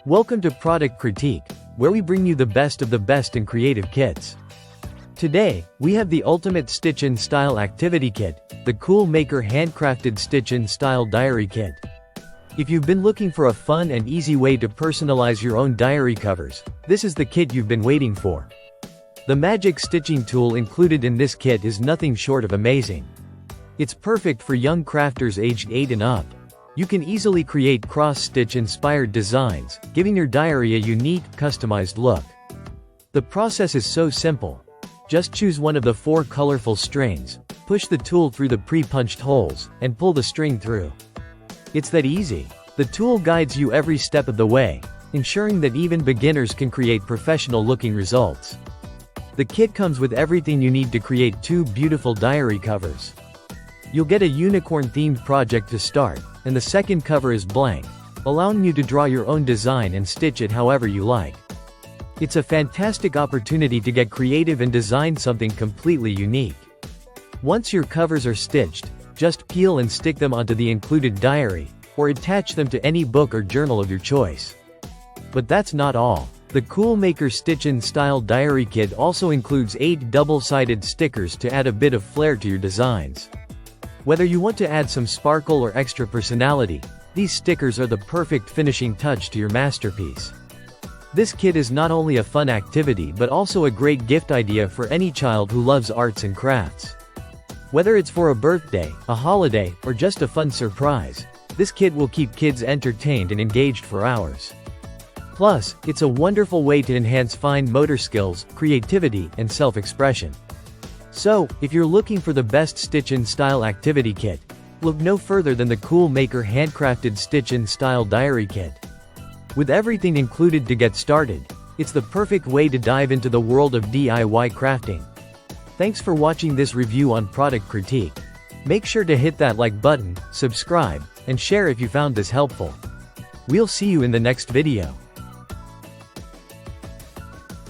Welcome to Product Critique, where we bring you the best of the best in creative kits. Today, we have the ultimate stitch-in-style activity kit, the Cool Maker Handcrafted Stitch-in-Style Diary Kit. If you've been looking for a fun and easy way to personalize your own diary covers, this is the kit you've been waiting for. The magic stitching tool included in this kit is nothing short of amazing. It's perfect for young crafters aged 8 and up. You can easily create cross-stitch inspired designs, giving your diary a unique, customized look. The process is so simple. Just choose one of the 4 colorful strings, push the tool through the pre-punched holes, and pull the string through. It's that easy. The tool guides you every step of the way, ensuring that even beginners can create professional-looking results. The kit comes with everything you need to create 2 beautiful diary covers. You'll get a unicorn-themed project to start, and the second cover is blank, allowing you to draw your own design and stitch it however you like. It's a fantastic opportunity to get creative and design something completely unique. Once your covers are stitched, just peel and stick them onto the included diary, or attach them to any book or journal of your choice. But that's not all. The Cool Maker Stitch-in-Style Diary Kit also includes 8 double-sided stickers to add a bit of flair to your designs. Whether you want to add some sparkle or extra personality, these stickers are the perfect finishing touch to your masterpiece. This kit is not only a fun activity but also a great gift idea for any child who loves arts and crafts. Whether it's for a birthday, a holiday, or just a fun surprise, this kit will keep kids entertained and engaged for hours. Plus, it's a wonderful way to enhance fine motor skills, creativity, and self-expression. So, if you're looking for the best stitch-in-style activity kit, look no further than the Cool Maker Handcrafted Stitch-in-Style Diary Kit. With everything included to get started, it's the perfect way to dive into the world of DIY crafting. Thanks for watching this review on Product Critique. Make sure to hit that like button, subscribe, and share if you found this helpful. We'll see you in the next video.